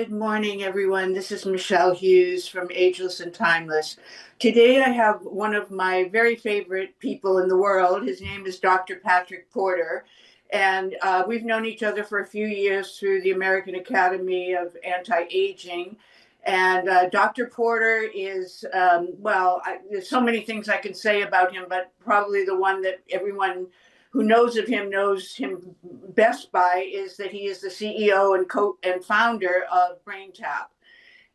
Good morning, everyone. This is Michele Hughes from Ageless and Timeless. Today, I have one of my very favorite people in the world. His name is Dr. Patrick Porter, and we've known each other for a few years through the American Academy of Anti-Aging. And Dr. Porter is, there's so many things I can say about him, but probably the one that everyone who knows him best by is that he is the CEO and founder of BrainTap.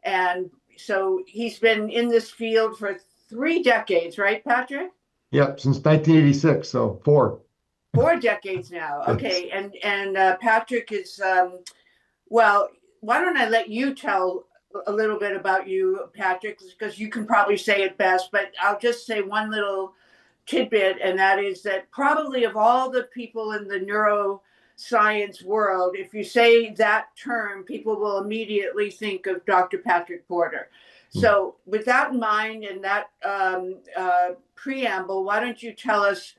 And so he's been in this field for 3 decades, right, Patrick? Yep, since 1986, so four. 4 decades now. Yes. Okay, and Patrick is well. Why don't I let you tell a little bit about you, Patrick, because you can probably say it best. But I'll just say one little tidbit, and that is that probably of all the people in the neuroscience world, if you say that term, people will immediately think of Dr. Patrick Porter. So, with that in mind and that preamble, why don't you tell us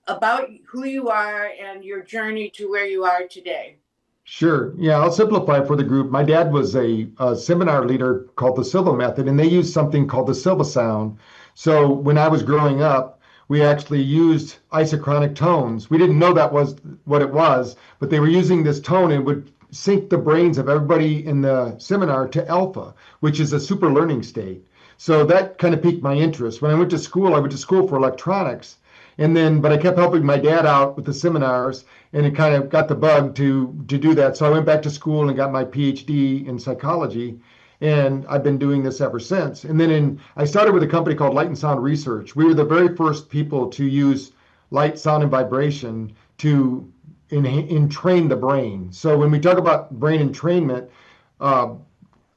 about who you are and your journey to where you are today? Sure. Yeah, I'll simplify for the group. My dad was a seminar leader called the Silva Method, and they used something called the Silva sound. So when I was growing up, we actually used isochronic tones. We didn't know that was what it was, but they were using this tone and would sync the brains of everybody in the seminar to alpha, which is a super learning state. So that kind of piqued my interest. When I went to school for electronics. But I kept helping my dad out with the seminars, and it kind of got the bug to do that. So I went back to school and got my PhD in psychology, and I've been doing this ever since. I started with a company called Light and Sound Research. We were the very first people to use light, sound, and vibration to entrain the brain. So when we talk about brain entrainment, uh,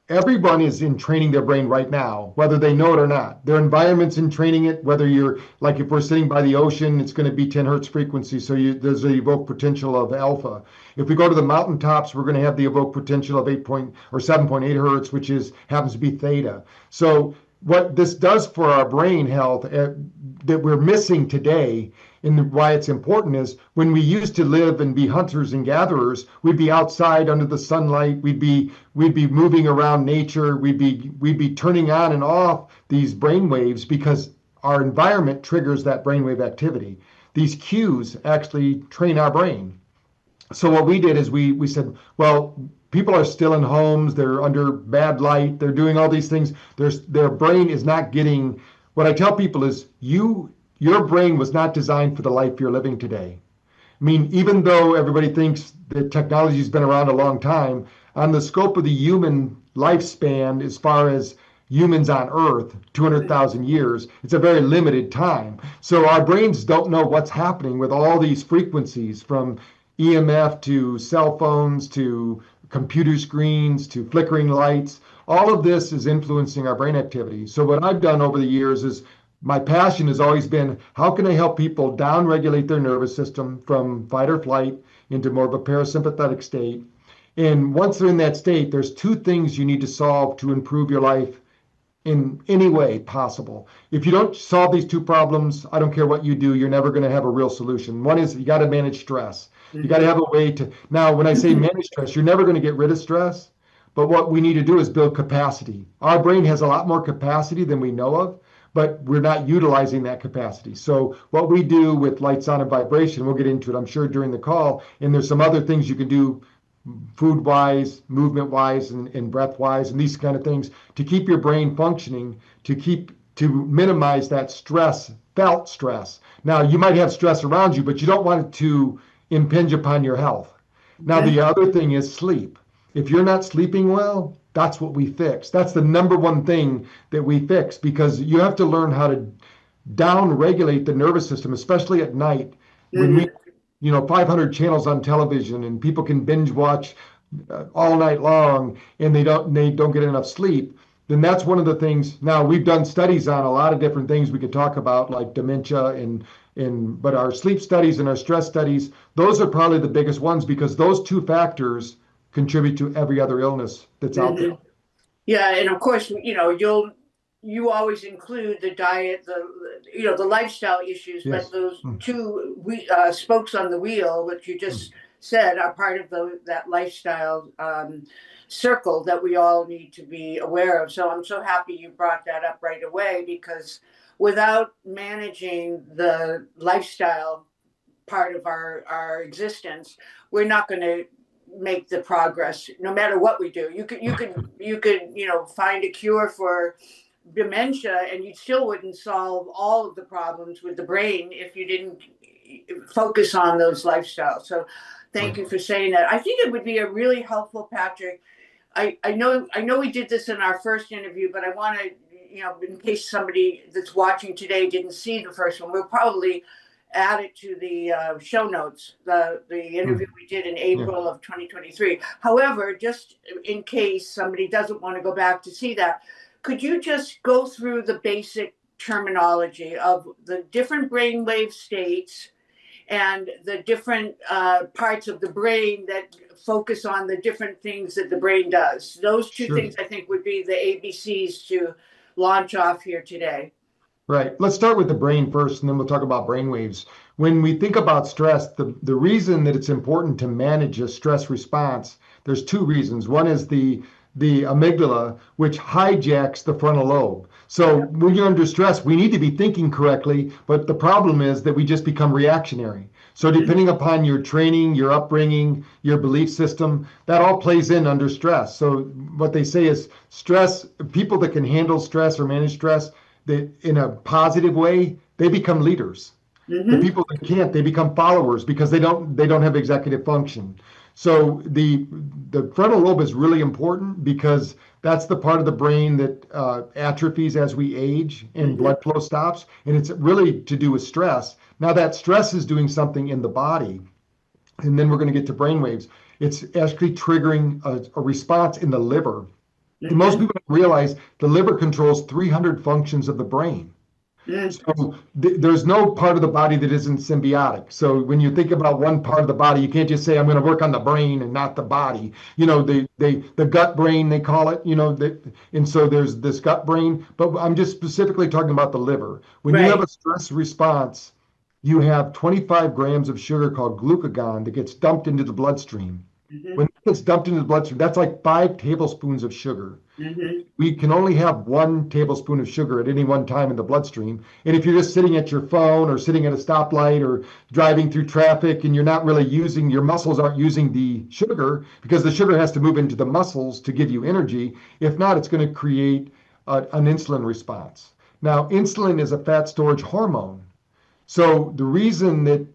everyone is in training their brain right now, whether they know it or not. Their environment's in training it, whether you're like if we're sitting by the ocean, it's going to be 10 hertz frequency. So there's the evoked potential of alpha. If we go to the mountaintops, we're going to have the evoked potential of 7.8 hertz, which happens to be theta. So what this does for our brain health that we're missing today and why it's important is when we used to live and be hunters and gatherers, we'd be outside under the sunlight, we'd be moving around nature, we'd be turning on and off these brain waves because our environment triggers that brainwave activity. These cues actually train our brain. So what we did is we said, well, people are still in homes, they're under bad light, they're doing all these things. Their brain is not getting. What I tell people is your brain was not designed for the life you're living today. I mean, even though everybody thinks that technology's been around a long time, on the scope of the human lifespan, as far as humans on Earth, 200,000 years, it's a very limited time. So our brains don't know what's happening with all these frequencies from EMF to cell phones to computer screens to flickering lights. All of this is influencing our brain activity. So what I've done over the years is my passion has always been how can I help people down-regulate their nervous system from fight or flight into more of a parasympathetic state. And once they're in that state, there's two things you need to solve to improve your life in any way possible. If you don't solve these two problems, I don't care what you do, you're never going to have a real solution. One is you got to manage stress. You got to have a way to. Now, when I say manage stress, you're never going to get rid of stress. But what we need to do is build capacity. Our brain has a lot more capacity than we know of, but we're not utilizing that capacity. So what we do with light, sound, and vibration, we'll get into it, I'm sure, during the call. And there's some other things you can do food wise, movement wise, and breath wise, and these kind of things to keep your brain functioning, to minimize that stress, felt stress. Now, you might have stress around you, but you don't want it to impinge upon your health. Now, the other thing is sleep. If you're not sleeping well, that's what we fix. That's the number one thing that we fix because you have to learn how to down regulate the nervous system, especially at night when we 500 channels on television and people can binge watch all night long and they don't get enough sleep. Then that's one of the things. Now we've done studies on a lot of different things we could talk about like dementia but our sleep studies and our stress studies, those are probably the biggest ones because those two factors contribute to every other illness that's out there. Yeah, and of course, you always include the diet, the lifestyle issues, but Yes. those two spokes on the wheel, which you just said, are part of that lifestyle. circle that we all need to be aware of. So I'm so happy you brought that up right away, because without managing the lifestyle part of our existence, we're not going to make the progress no matter what we do. You could find a cure for dementia, and you still wouldn't solve all of the problems with the brain if you didn't focus on those lifestyles. So thank you for saying that. I think it would be a really helpful, Patrick. I know we did this in our first interview, but I want to, in case somebody that's watching today didn't see the first one, we'll probably add it to the show notes, the interview we did in April of 2023. However, just in case somebody doesn't want to go back to see that, could you just go through the basic terminology of the different brainwave states and the different parts of the brain that focus on the different things that the brain does? Those two things, I think, would be the ABCs to launch off here today. Right. Let's start with the brain first, and then we'll talk about brainwaves. When we think about stress, the reason that it's important to manage a stress response, there's two reasons. One is the amygdala, which hijacks the frontal lobe. So when you're under stress, we need to be thinking correctly, but the problem is that we just become reactionary. So depending upon your training, your upbringing, your belief system, that all plays in under stress. So what they say is stress, people that can handle stress or manage stress, that in a positive way, they become leaders. The people that can't, they become followers because they don't have executive function. So the frontal lobe is really important because that's the part of the brain that atrophies as we age and blood flow stops. And it's really to do with stress. Now that stress is doing something in the body, and then we're going to get to brainwaves. It's actually triggering a response in the liver. And most people don't realize the liver controls 300 functions of the brain. So there's no part of the body that isn't symbiotic. So when you think about one part of the body, you can't just say, I'm going to work on the brain and not the body. The gut brain, they call it, and so there's this gut brain, but I'm just specifically talking about the liver. When you have a stress response, you have 25 grams of sugar called glucagon that gets dumped into the bloodstream. When it gets dumped into the bloodstream, that's like 5 tablespoons of sugar. We can only have 1 tablespoon of sugar at any one time in the bloodstream. And if you're just sitting at your phone or sitting at a stoplight or driving through traffic and you're not really your muscles aren't using the sugar, because the sugar has to move into the muscles to give you energy. If not, it's going to create an insulin response. Now, insulin is a fat storage hormone. So the reason that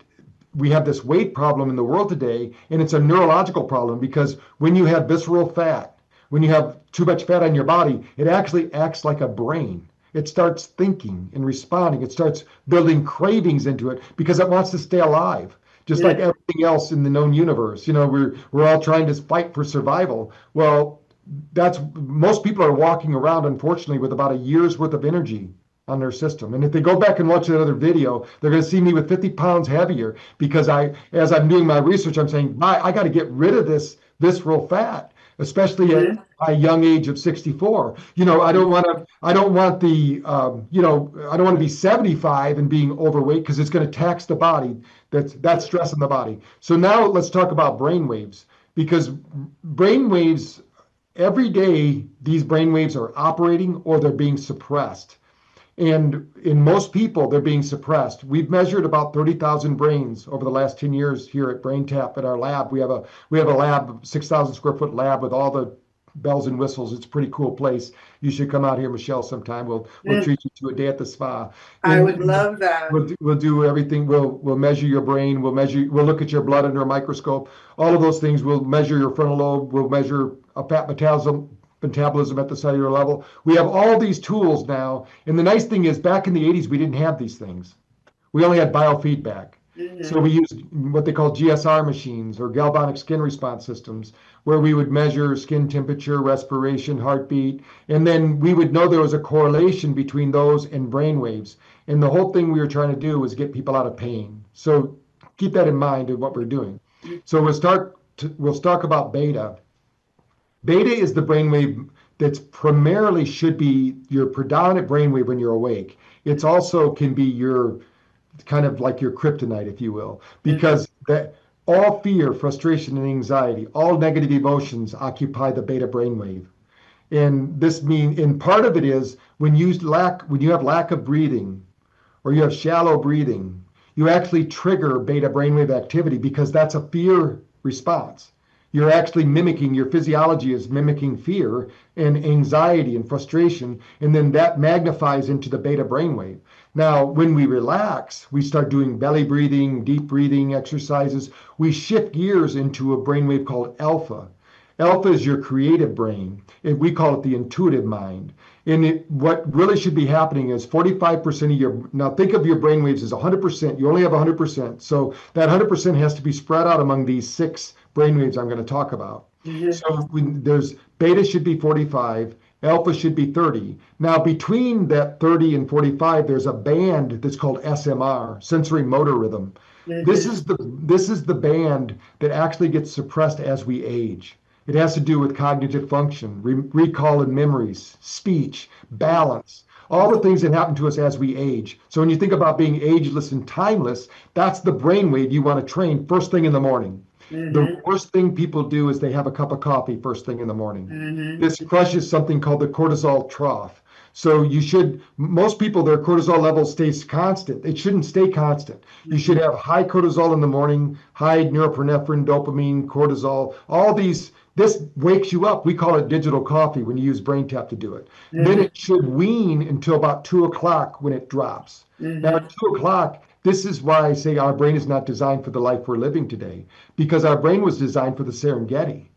we have this weight problem in the world today, and it's a neurological problem, because when you have visceral fat, when you have too much fat on your body, it actually acts like a brain. It starts thinking and responding. It starts building cravings into it because it wants to stay alive, just like everything else in the known universe. We're all trying to fight for survival. Well, most people are walking around, unfortunately, with about a year's worth of energy on their system. And if they go back and watch that other video, they're going to see me with 50 pounds heavier, because as I'm doing my research, I'm saying, I got to get rid of this visceral fat, especially at a young age of 64. I don't want to be 75 and being overweight, because it's going to tax the body. That's stress in the body. So now let's talk about brain waves, because brain waves, every day, these brain waves are operating or they're being suppressed. And in most people, they're being suppressed. We've measured about 30,000 brains over the last 10 years here at BrainTap at our lab. We have a lab, 6,000 square foot lab with all the bells and whistles. It's a pretty cool place. You should come out here, Michele, sometime. We'll treat you to a day at the spa. I would love that. We'll do everything. We'll measure your brain. We'll look at your blood under a microscope. All of those things. We'll measure your frontal lobe. We'll measure a fat metabolism at the cellular level. We have all these tools now. And the nice thing is, back in the 80s, we didn't have these things. We only had biofeedback. So we used what they call GSR machines, or galvanic skin response systems, where we would measure skin temperature, respiration, heartbeat, and then we would know there was a correlation between those and brain waves. And the whole thing we were trying to do was get people out of pain. So keep that in mind in what we're doing. So we'll talk about beta. Beta is the brainwave that's primarily should be your predominant brainwave when you're awake. It's also can be your kind of like your kryptonite, if you will, because All fear, frustration, and anxiety, all negative emotions occupy the beta brainwave. And this means, and part of it is when you have lack of breathing or you have shallow breathing, you actually trigger beta brainwave activity because that's a fear response. You're actually mimicking, your physiology is mimicking fear and anxiety and frustration, and then that magnifies into the beta brainwave. Now, when we relax, we start doing belly breathing, deep breathing exercises. We shift gears into a brainwave called alpha. Alpha is your creative brain, and we call it the intuitive mind. What really should be happening is 45% of your, now think of your brain waves as 100%. You only have 100%. So that 100% has to be spread out among these six brain waves I'm going to talk about. So there's beta should be 45, alpha should be 30. Now between that 30 and 45, there's a band that's called SMR, sensory motor rhythm. This is the band that actually gets suppressed as we age. It has to do with cognitive function, recall and memories, speech, balance, all the things that happen to us as we age. So when you think about being ageless and timeless, that's the brainwave you want to train first thing in the morning. The worst thing people do is they have a cup of coffee first thing in the morning. This crushes something called the cortisol trough. So most people, their cortisol level stays constant. It shouldn't stay constant. You should have high cortisol in the morning, high norepinephrine, dopamine, cortisol, all these. This wakes you up. We call it digital coffee when you use BrainTap to do it. Then it should wean until about 2 o'clock when it drops. Now at 2 o'clock, this is why I say our brain is not designed for the life we're living today, because our brain was designed for the Serengeti.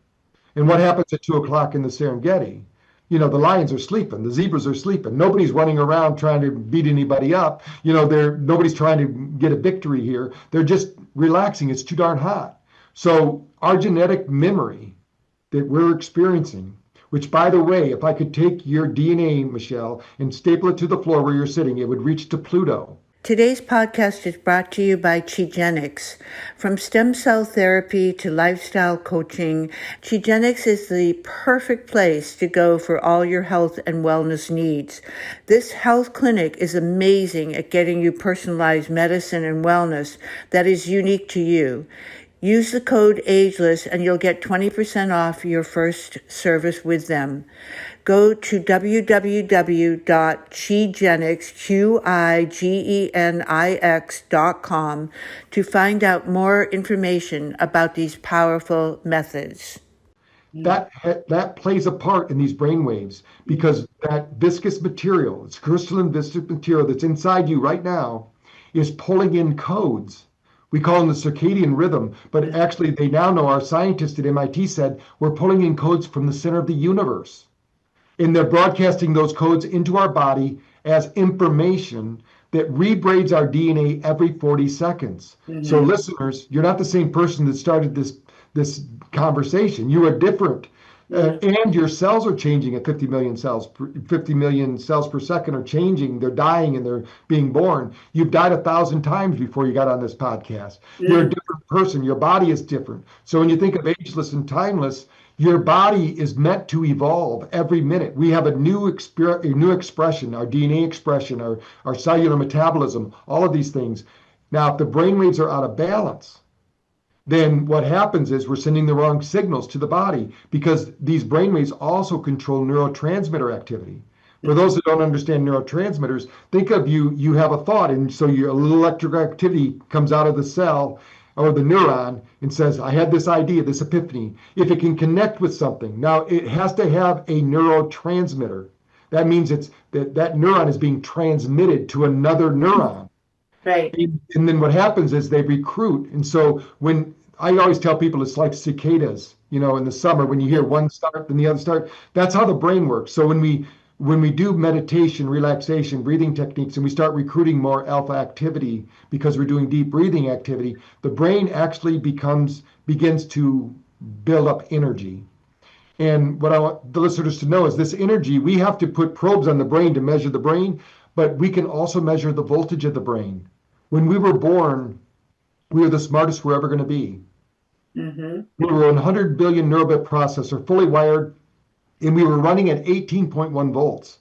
And what happens at 2 o'clock in the Serengeti? The lions are sleeping, the zebras are sleeping. Nobody's running around trying to beat anybody up. Nobody's trying to get a victory here. They're just relaxing. It's too darn hot. So our genetic memory that we're experiencing, which, by the way, if I could take your DNA, Michele, and staple it to the floor where you're sitting, it would reach to Pluto. Today's podcast is brought to you by Qigenics. From stem cell therapy to lifestyle coaching, Qigenics is the perfect place to go for all your health and wellness needs. This health clinic is amazing at getting you personalized medicine and wellness that is unique to you. Use the code Ageless and you'll get 20% off your first service with them. Go to www.qigenix.com to find out more information about these powerful methods. That plays a part in these brain waves because that viscous material, it's crystalline viscous material that's inside you right now, is pulling in codes. We call them the circadian rhythm, but actually they now know, our scientists at MIT said, we're pulling in codes from the center of the universe. And they're broadcasting those codes into our body as information that rebraids our DNA every 40 seconds. So listeners, you're not the same person that started this conversation. You are different. And your cells are changing at 50 million cells per second are changing. They're dying and they're being born. You've died 1,000 times before you got on this podcast. You're a different person. Your body is different. So when you think of ageless and timeless, your body is meant to evolve every minute. We have a new expression, our DNA expression, our cellular metabolism, all of these things. Now, if the brainwaves are out of balance, then what happens is we're sending the wrong signals to the body because these brainwaves also control neurotransmitter activity. For those that don't understand neurotransmitters, think of you have a thought, and so your little electrical activity comes out of the cell or the neuron and says, I had this idea, this epiphany. If it can connect with something, now it has to have a neurotransmitter. That means that neuron is being transmitted to another neuron. Right. And then what happens is they recruit. And so when I always tell people it's like cicadas, in the summer when you hear one start, then the other start, that's how the brain works. So when we do meditation, relaxation, breathing techniques, and we start recruiting more alpha activity because we're doing deep breathing activity, the brain actually begins to build up energy. And what I want the listeners to know is this energy, we have to put probes on the brain to measure the brain, but we can also measure the voltage of the brain. When we were born, we were the smartest we're ever going to be. We were a 100 billion neurobit processor, fully wired, and we were running at 18.1 volts.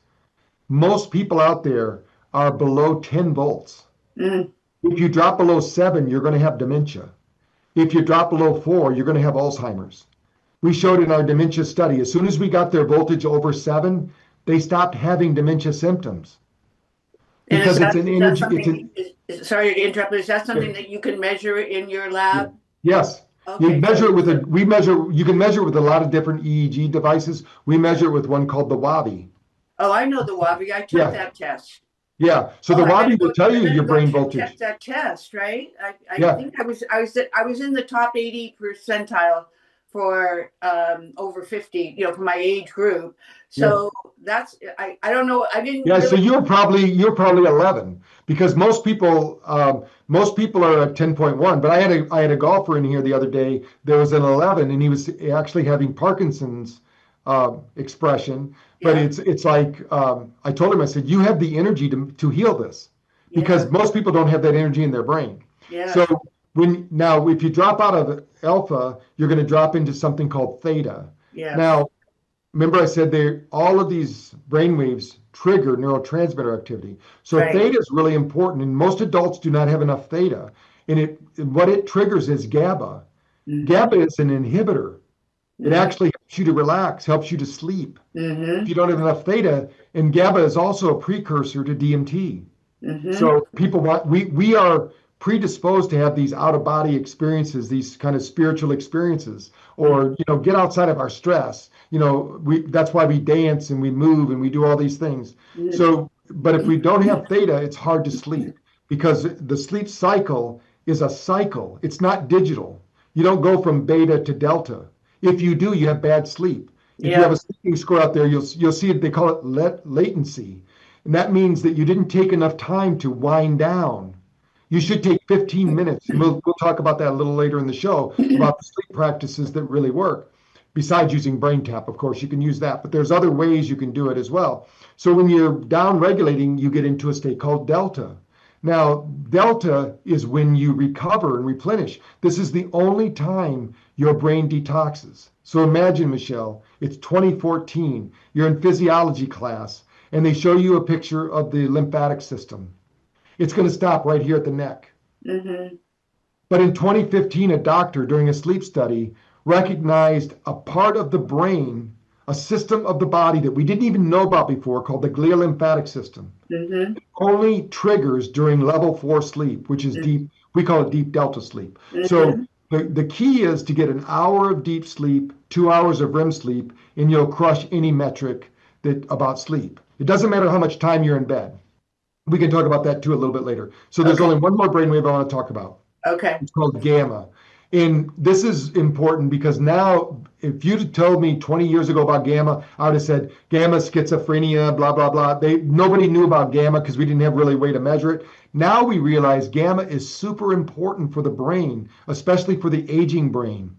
Most people out there are below 10 volts. If you drop below 7, you're going to have dementia. if you drop below 4, you're going to have Alzheimer's. We showed in our dementia study, as soon as we got their voltage over 7, they stopped having dementia symptoms And because it's an is that energy, it's something, an, sorry to interrupt, but is that something that you can measure in your yeah. lab? Yes. You Okay, measure it with you can measure it with a lot of different EEG devices. We measure it with one called the Wabi. oh, I know the Wabi. I took Yeah. that test. Yeah. So Oh, the Wabi will tell I you better your go brain check voltage. that test, right? I Yeah. think I was in the top 80 percentile for over 50, for my age group. Yeah. So that's I don't know. I didn't Yeah, so really. you're probably 11 because most people are at 10.1. But I had a golfer in here the other day. There was an 11, and he was actually having Parkinson's expression. But Yeah, it's like I told him, I said, you have the energy to heal this yeah, because most people don't have that energy in their brain. So yes, if you drop out of alpha, you're going to drop into something called theta. yes, Now, remember I said all of these brain waves trigger neurotransmitter activity. So right. theta is really important, and most adults do not have enough theta. And what it triggers is GABA. Mm-hmm, GABA is an inhibitor. It mm-hmm, actually helps you to relax, helps you to sleep. If mm-hmm, you don't have enough theta, and GABA is also a precursor to DMT. mm-hmm, So we are predisposed to have these out of body experiences, these kind of spiritual experiences, or get outside of our stress. That's why we dance and we move and we do all these things. mm-hmm. So, but if we don't have theta, it's hard to sleep because the sleep cycle is a cycle. It's not digital. You don't go from beta to delta. If you do, you have bad sleep. If you have Yeah. a sleeping score out there, you'll see it. They call it latency. And that means that you didn't take enough time to wind down. You should take 15 minutes. And we'll talk about that a little later in the show about the sleep practices that really work. Besides using BrainTap, of course, you can use that, but there's other ways you can do it as well. So when you're down regulating, you get into a state called delta. Now, delta is when you recover and replenish. This is the only time your brain detoxes. So imagine, Michelle, it's 2014. You're in physiology class and they show you a picture of the lymphatic system. It's going to stop right here at the neck. Mm-hmm. But in 2015, a doctor during a sleep study recognized a part of the brain, a system of the body that we didn't even know about before called the glial lymphatic system. Mm-hmm. Only triggers during level 4 sleep, which is deep. We call it deep delta sleep. So Mm-hmm. the key is to get an hour of deep sleep, 2 hours of REM sleep, and you'll crush any metric about sleep. It doesn't matter how much time you're in bed. We can talk about that too a little bit later. So there's Okay. only one more brainwave I want to talk about. Okay. It's called gamma. And this is important because now, if you'd told me 20 years ago about gamma, I would have said gamma schizophrenia, blah, blah, blah. Nobody knew about gamma because we didn't have really a way to measure it. Now we realize gamma is super important for the brain, especially for the aging brain,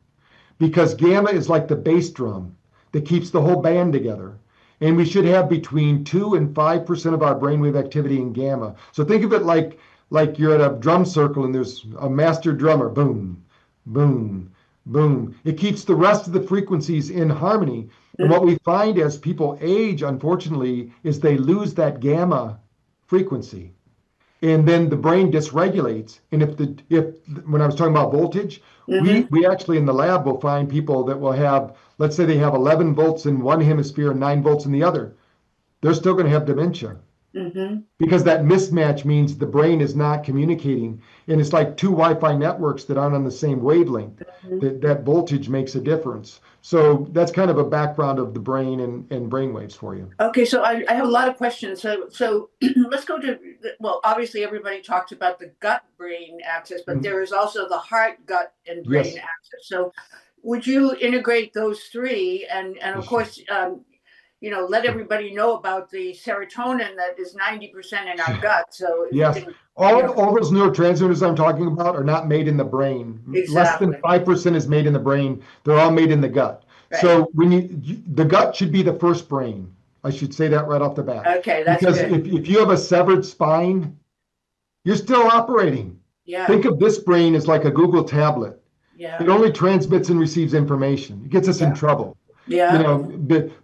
because gamma is like the bass drum that keeps the whole band together. And we should have between 2 and 5% of our brainwave activity in gamma. So think of it like you're at a drum circle and there's a master drummer, boom, boom, boom. It keeps the rest of the frequencies in harmony. And what we find as people age, unfortunately, is they lose that gamma frequency. And then the brain dysregulates. And if when I was talking about voltage, we Mm-hmm. we actually in the lab will find people that will have, let's say they have 11 volts in one hemisphere and 9 volts in the other. They're still going to have dementia Mm-hmm. because that mismatch means the brain is not communicating. And it's like two Wi-Fi networks that aren't on the same wavelength. That voltage makes a difference. So that's kind of a background of the brain and brain waves for you. Okay, so I have a lot of questions. So let's go to, well, obviously everybody talks about the gut brain axis, but Mhm. there is also the heart, gut, and brain Yes. axis. So would you integrate those three? And of course, let everybody know about the serotonin that is 90% in our gut. So if you Yes. can, All those neurotransmitters I'm talking about are not made in the brain. Less than exactly, 5% is made in the brain. They're all made in the gut. right. So the gut should be the first brain. I should say that right off the bat. Okay, that's Because good. if you have a severed spine, you're still operating. Yeah, Think of this brain as like a Google tablet. yeah, It only transmits and receives information. It gets us in yeah, trouble. yeah.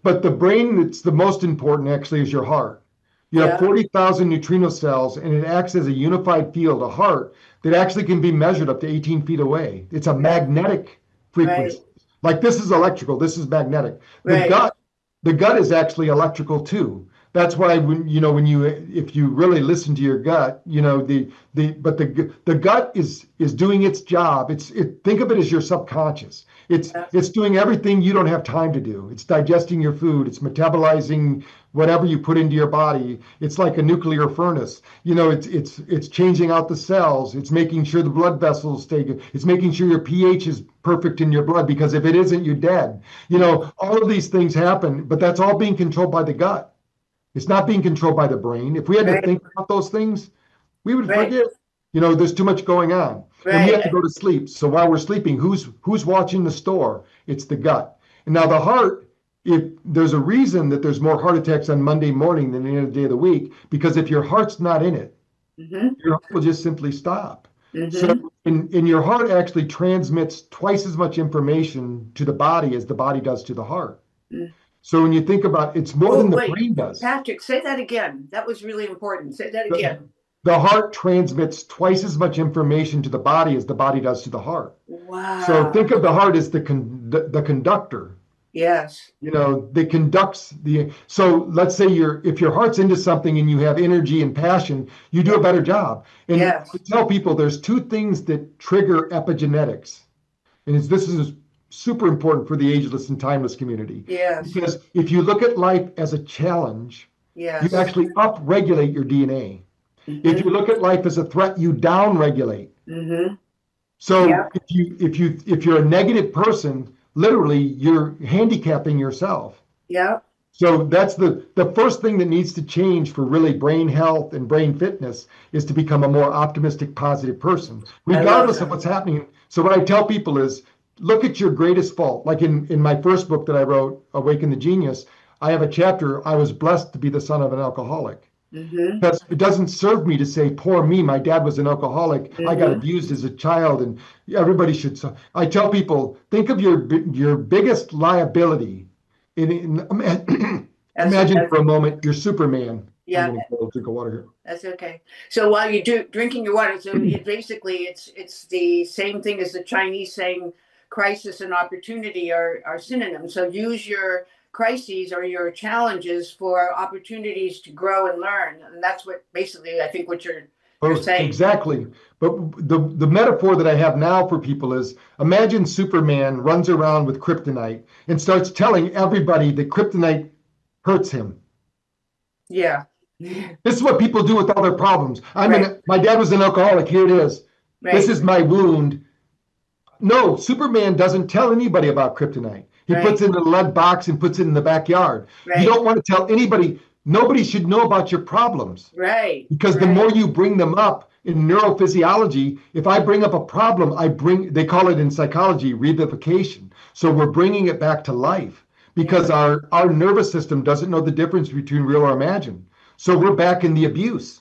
But the brain that's the most important actually is your heart. You have Yeah. 40,000 neutrino cells, and it acts as a unified field, a heart, that actually can be measured up to 18 feet away. It's a Yeah. magnetic Right. frequency. Like this is electrical, this is magnetic. The Right. gut, the gut is actually electrical too. That's why when you if you really listen to your gut, the gut is doing its job. Think of it as your subconscious. Yeah. It's doing everything you don't have time to do. It's digesting your food, it's metabolizing whatever you put into your body. It's like a nuclear furnace. It's changing out the cells. It's making sure the blood vessels stay good. It's making sure your pH is perfect in your blood, because if it isn't, you're dead. All of these things happen, but that's all being controlled by the gut. It's not being controlled by the brain. If we had to Right. think about those things, we would Right. forget. There's too much going on, and we have to Right. go to sleep. So while we're sleeping, who's watching the store? It's the gut. And now the heart, if there's a reason that there's more heart attacks on Monday morning than any other day of the week, because if your heart's not in it, Mm-hmm. your heart will just simply stop. So, Mm-hmm. and your heart actually transmits twice as much information to the body as the body does to the heart. Mm. So when you think about it, it's more Oh, than the wait, brain does. Patrick, say that again. That was really important. Say that The, again. the heart transmits twice as much information to the body as the body does to the heart. So Wow. think of the heart as the conductor. Yes. That conducts the. So let's say if your heart's into something and you have energy and passion, you do Yeah. a better job. And I Yes. tell people there's two things that trigger epigenetics, and this is super important for the ageless and timeless community. Yes. Because if you look at life as a challenge, you Yes. actually upregulate your DNA. If Mm-hmm. you look at life as a threat, you downregulate. Mm-hmm. So Yep. if you're a negative person, literally you're handicapping yourself. Yep. So that's the first thing that needs to change for really brain health and brain fitness, is to become a more optimistic, positive person, I love regardless of that. what's happening. So what I tell people is, look at your greatest fault. Like in my first book that I wrote, Awaken the Genius, I have a chapter, I was blessed to be the son of an alcoholic. Mm-hmm. Because it doesn't serve me to say, poor me, my dad was an alcoholic. I got Mm-hmm. abused as a child, and everybody should. I tell people, think of your biggest liability. As, Imagine as for a moment you're Superman. I'm yeah, going to go drink of water here. that's okay. So while you do drinking your water, so it's the same thing as the Chinese saying crisis and opportunity are synonyms. So use your crises or your challenges for opportunities to grow and learn. And that's what basically I think what you're Oh, saying. exactly. But the metaphor that I have now for people is, imagine Superman runs around with kryptonite and starts telling everybody that kryptonite hurts him. Yeah. This is what people do with all their problems. Right. My dad was an alcoholic. Here it is. This Right. is my wound. No, Superman doesn't tell anybody about kryptonite. He puts Right. it in a lead box and puts it in the backyard. You Right. don't want to tell anybody. Nobody should know about your problems, Right. because the Right. more you bring them up in neurophysiology, if I bring up a problem, they call it in psychology revivification. So we're bringing it back to life, because Yeah. our nervous system doesn't know the difference between real or imagined. So we're back in the abuse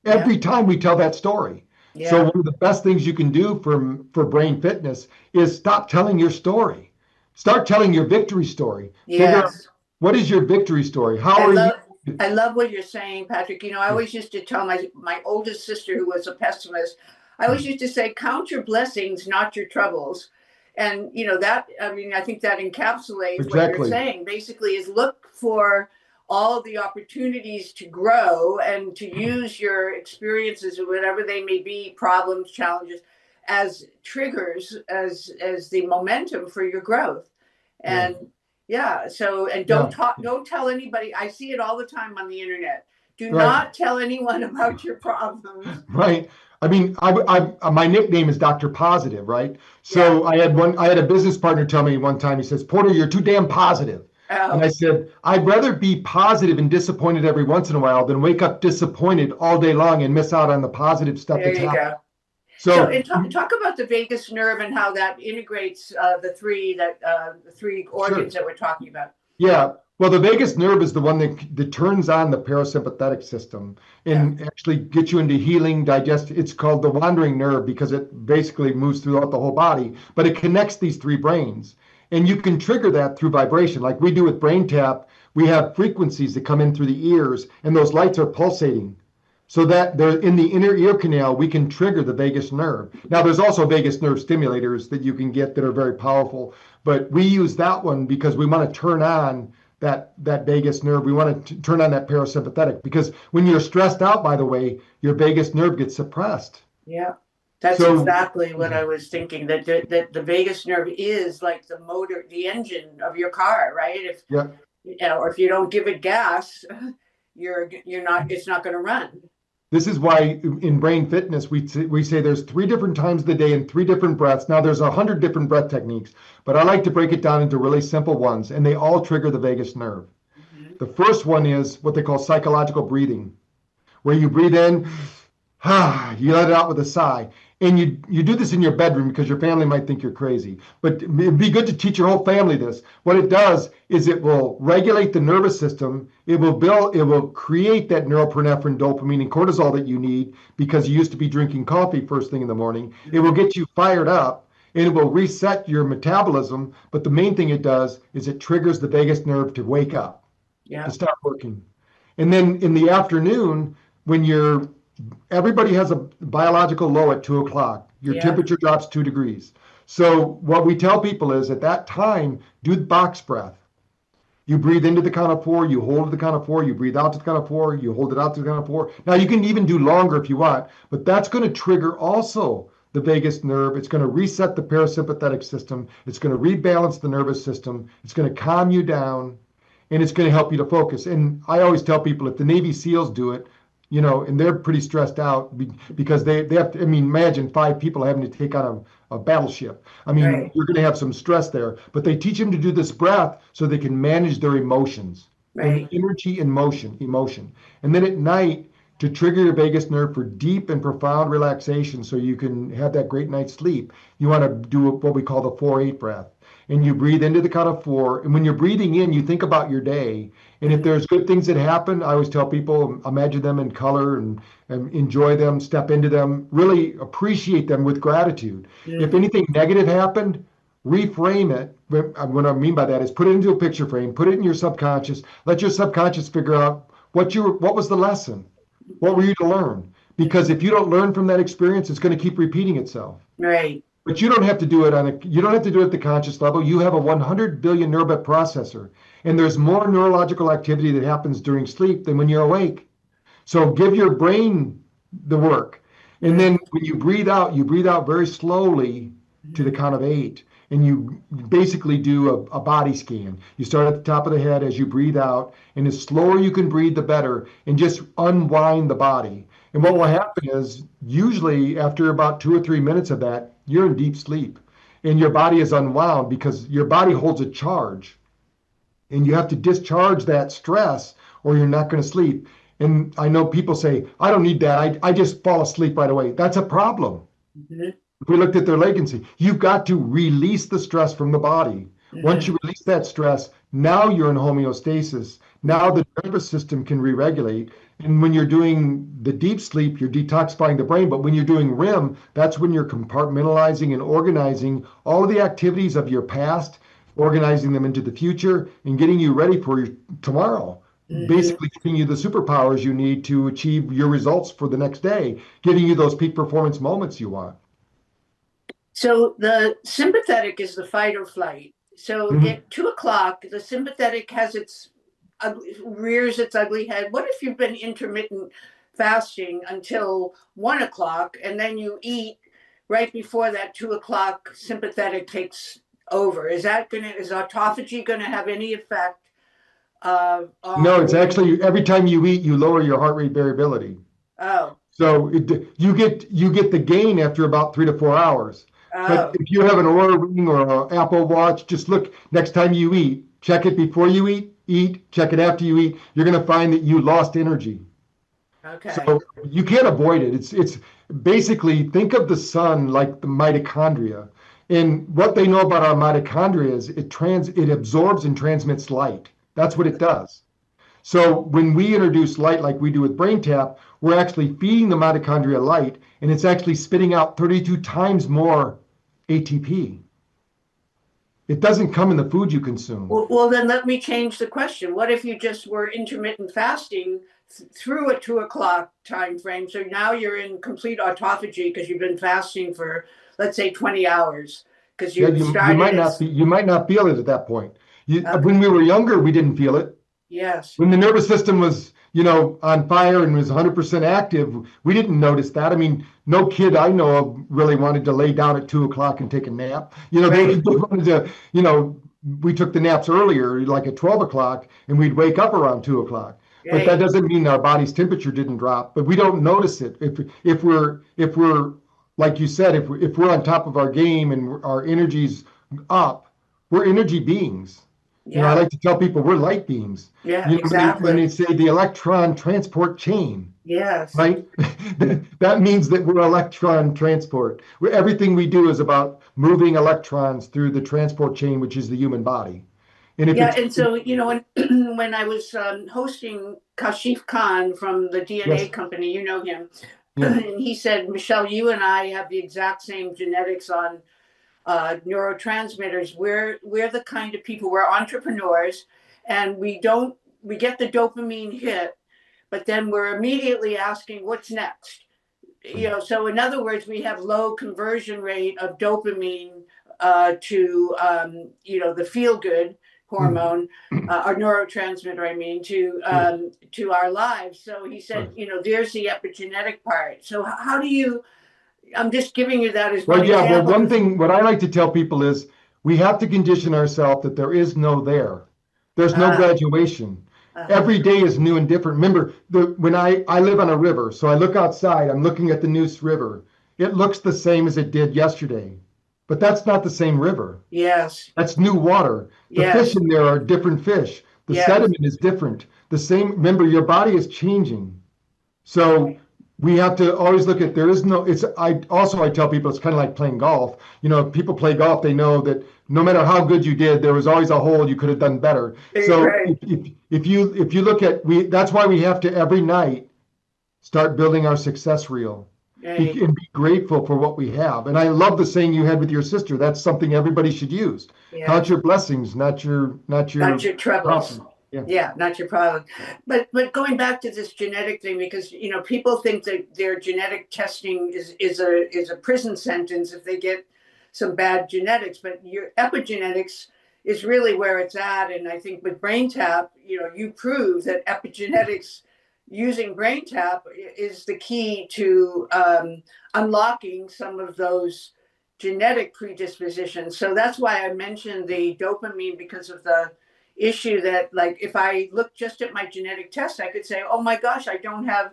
Yeah. every time we tell that story. So Yeah. one of the best things you can do for brain fitness is stop telling your story. Start telling your victory story. Figure out, Yes. what is your victory story? How I are you? love I love what you're saying, Patrick. I always used to tell my oldest sister, who was a pessimist, I always used to say, count your blessings, not your troubles. And that, I mean, I think that encapsulates what you're Exactly. saying. Basically, is look for all the opportunities to grow and to use your experiences, or whatever they may be, problems, challenges, as triggers, as the momentum for your growth. Yeah. And yeah, so, and Yeah. don't tell anybody. I see it all the time on the internet. Do Right. not tell anyone about your problems. Right. I mean, my nickname is Dr. Positive, right? Yeah. So I had a business partner tell me one time, he says, Porter, you're too damn positive. And I Oh, said, I'd rather be positive and disappointed every once in a while than wake up disappointed all day long and miss out on the positive stuff there that's you happening. go. So, So, and talk about the vagus nerve and how that integrates the three sure. organs that we're talking about. Yeah. Well, the vagus nerve is the one that turns on the parasympathetic system Yeah. and actually gets you into healing, digest. It's called the wandering nerve because it basically moves throughout the whole body, but it connects these three brains. And you can trigger that through vibration, like we do with BrainTap. we have frequencies that come in through the ears, and those lights are pulsating. So that they're in the inner ear canal, we can trigger the vagus nerve. Now, there's also vagus nerve stimulators that you can get that are very powerful, but we use that one because we want to turn on that vagus nerve. We want to turn on that parasympathetic because when you're stressed out, by the way, your vagus nerve gets suppressed. Yeah. That's So exactly what I was thinking, that the vagus nerve is like the motor, the engine of your car, right? If yeah, or if you don't give it gas, you're not, it's not going to run. this is why in brain fitness we say there's 3 different times of the day and 3 different breaths. Now there's 100 different breath techniques, but I like to break it down into really simple ones, and they all trigger the vagus nerve. Mm-hmm. The first one is what they call psychological breathing, where you breathe in, you let it out with a sigh. And you do this in your bedroom because your family might think you're crazy. But it'd be good to teach your whole family this. What it does is it will regulate the nervous system. It will create that norepinephrine, dopamine, and cortisol that you need because you used to be drinking coffee first thing in the morning. It will get you fired up and it will reset your metabolism. But the main thing it does is it triggers the vagus nerve to wake up, to start working. And then in the afternoon, when everybody has a biological low at 2 o'clock. Your temperature drops 2 degrees. So what we tell people is at that time, do the box breath. You breathe into the count of 4, you hold to the count of 4, you breathe out to the count of 4, you hold it out to the count of 4. Now you can even do longer if you want, but that's going to trigger also the vagus nerve. It's going to reset the parasympathetic system. It's going to rebalance the nervous system. It's going to calm you down, and it's going to help you to focus. And I always tell people if the Navy SEALs do it, and they're pretty stressed out because they have to, imagine 5 people having to take on a battleship. Right. You're going to have some stress there, but they teach them to do this breath so they can manage their emotions. Right. And energy and emotion. And then at night, to trigger your vagus nerve for deep and profound relaxation so you can have that great night's sleep, you want to do what we call the 4-8 breath. And you breathe into the count of 4. And when you're breathing in, you think about your day. And if there's good things that happen, I always tell people, imagine them in color and enjoy them, step into them, really appreciate them with gratitude. Mm-hmm. If anything negative happened, reframe it. What I mean by that is put it into a picture frame, put it in your subconscious, let your subconscious figure out what was the lesson? What were you to learn? Because if you don't learn from that experience, it's going to keep repeating itself. Right. But you don't have to do it at the conscious level. You have a 100 billion neural processor, and there's more neurological activity that happens during sleep than when you're awake. So give your brain the work. And then when you breathe out very slowly to the count of 8. And you basically do a body scan. You start at the top of the head as you breathe out, and the slower you can breathe, the better, and just unwind the body. And what will happen is usually after about 2 or 3 minutes of that, you're in deep sleep. And your body is unwound because your body holds a charge. And you have to discharge that stress or you're not going to sleep. And I know people say, I don't need that. I just fall asleep right away. That's a problem. Mm-hmm. If we looked at their latency, you've got to release the stress from the body. Mm-hmm. Once you release that stress, now you're in homeostasis. Now the nervous system can re-regulate. And when you're doing the deep sleep, you're detoxifying the brain. But when you're doing REM, that's when you're compartmentalizing and organizing all of the activities of your past, organizing them into the future, and getting you ready for tomorrow. Mm-hmm. Basically giving you the superpowers you need to achieve your results for the next day, giving you those peak performance moments you want. So the sympathetic is the fight or flight. So at 2 o'clock, the sympathetic has rears its ugly head. What if you've been intermittent fasting until 1 o'clock and then you eat right before that 2 o'clock sympathetic takes over? Is autophagy going to have any effect? No, it's actually every time you eat, you lower your heart rate variability. Oh. So you get the gain after about 3 to 4 hours. Oh. But if you have an Oura Ring or an Apple Watch, just look next time you eat, check it before you eat, check it after you eat. You're going to find that you lost energy. Okay. So you can't avoid it. It's basically think of the sun like the mitochondria. And what they know about our mitochondria is it absorbs and transmits light. That's what it does. So when we introduce light like we do with BrainTap, we're actually feeding the mitochondria light, and it's actually spitting out 32 times more ATP. It doesn't come in the food you consume. Well, then let me change the question. What if you just were intermittent fasting through a 2 o'clock time frame? So now you're in complete autophagy because you've been fasting for, let's say, 20 hours because Yeah, you started as, you might not feel it at that point. okay, When we were younger, we didn't feel it. yes, When the nervous system was, on fire and was 100% active, we didn't notice that. I mean, no kid I know of really wanted to lay down at 2 o'clock and take a nap. right, They wanted to, we took the naps earlier, like at 12 o'clock, and we'd wake up around 2 o'clock. But that right. doesn't mean our body's temperature didn't drop. But we don't notice it. If we're like you said, if we're on top of our game and our energy's up, we're energy beings. I Yeah, like to tell people we're light beings. yeah, When they exactly. say the electron transport chain, Yes. right? That means that we're electron transport. Everything we do is about moving electrons through the transport chain, which is the human body. And if Yeah, it's, and so, when when I was hosting Kashif Khan from the DNA yes, company, you know him, yeah, and he said, Michelle, you and I have the exact same genetics on neurotransmitters. We're the kind of people, we're entrepreneurs, and we get the dopamine hit, but then we're immediately asking what's next. So in other words, we have low conversion rate of dopamine to the feel good mhm, hormone, or neurotransmitter, I mean, yes. to our lives. So he said, Right. there's the epigenetic part. So how do you? I'm just giving you that as one Well, yeah. Well, example one because thing, what I like to tell people is we have to condition ourselves that there is no there. There's no ah graduation. uh-huh. Every day is new and different. Remember, when I live on a river, so I look outside, I'm looking at the Neuse River. It looks the same as it did yesterday, but that's not the same river. Yes, That's new water. The fish yes, in there are different fish. The yes, sediment is different. The same, remember, your body is changing. So right. we have to always look at there is no it's I tell people it's kind of like playing golf. If people play golf, they know that no matter how good you did, there was always a hole you could have done better. So Right, if you look at we that's why we have to every night start building our success reel. right. And be grateful for what we have. And I love the saying you had with your sister. That's something everybody should use. Count Yes. your blessings, not your Not your troubles. problems. Yeah. Yeah, not your problem. But going back to this genetic thing, because people think that their genetic testing is a prison sentence if they get some bad genetics, but your epigenetics is really where it's at. And I think with BrainTap, you prove that epigenetics using BrainTap is the key to unlocking some of those genetic predispositions. So that's why I mentioned the dopamine, because of the issue that, like, if I look just at my genetic test, I could say, oh my gosh, I don't have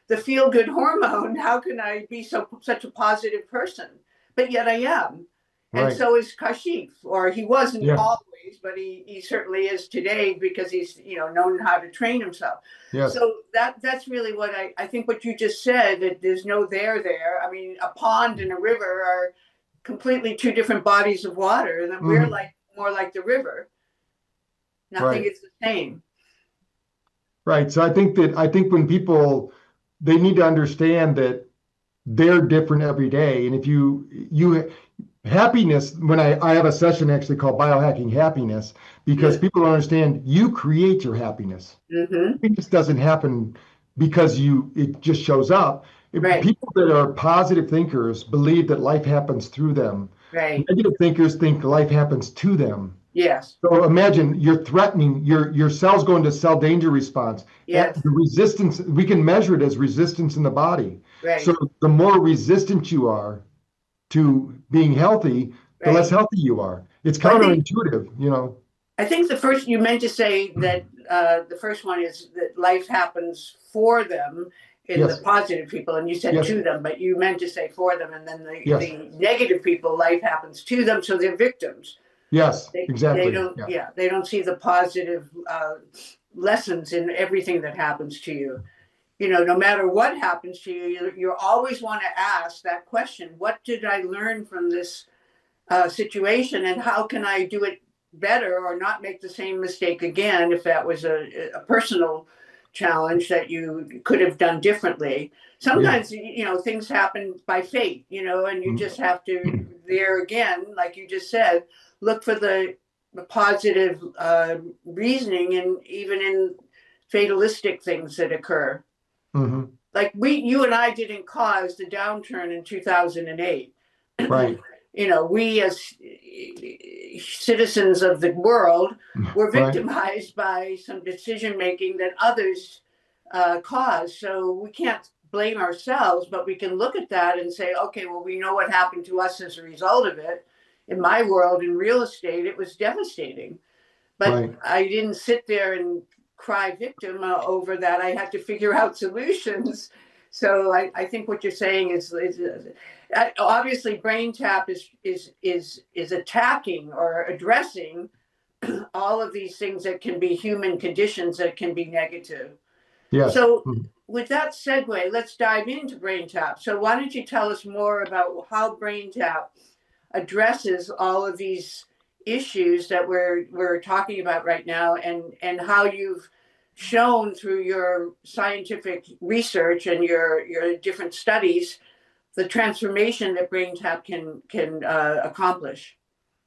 the feel good hormone. How can I be such a positive person? But yet I am. And Right. so is Kashif, or he wasn't Yeah. always, but he certainly is today because he's known how to train himself. Yes. So that's really what I think what you just said, that there's no there. I mean, a pond and a river are completely two different bodies of water, and that we're Mhm. like more like the river. Nothing Right. is the same. Right. So I think when people they need to understand that they're different every day. And if you happiness, when I have a session actually called biohacking happiness, because Yeah. people don't understand you create your happiness. Mm-hmm. It just doesn't happen because it just shows up. Right. People that are positive thinkers believe that life happens through them. Right. Negative thinkers think life happens to them. Yes. So imagine you're threatening your cells go into cell danger response. At Yes. the resistance, we can measure it as resistance in the body. So Right. the more resistant you are to being healthy, the less Right. healthy you are. It's Well, counterintuitive. I think the first you meant to say that the first one is that life happens for them in the Yes, positive people, and you said yes, to them, but you meant to say for them, and then yes, the negative people, life happens to them, so they're victims. yes, They exactly. don't, Yeah. yeah, they don't see the positive lessons in everything that happens to you. No matter what happens to you, you always want to ask that question: what did I learn from this situation, and how can I do it better or not make the same mistake again? If that was a personal challenge that you could have done differently. Yeah. Sometimes, things happen by fate, and you just have to, there again, like you just said, look for the positive reasoning, and even in fatalistic things that occur. Hmm. Like you and I didn't cause the downturn in 2008. Right. We as citizens of the world were Right. victimized by some decision making that others caused. So we can't blame ourselves, but we can look at that and say, okay, well, we know what happened to us as a result of it. In my world, in real estate, it was devastating. But Right. I didn't sit there and cry victim over that. I had to figure out solutions. So I think what you're saying is obviously BrainTap is attacking or addressing all of these things that can be human conditions that can be negative. Yes. So with that segue, let's dive into BrainTap. So why don't you tell us more about how BrainTap addresses all of these issues that we're talking about right now, and how you've shown through your scientific research and your different studies the transformation that BrainTap can accomplish.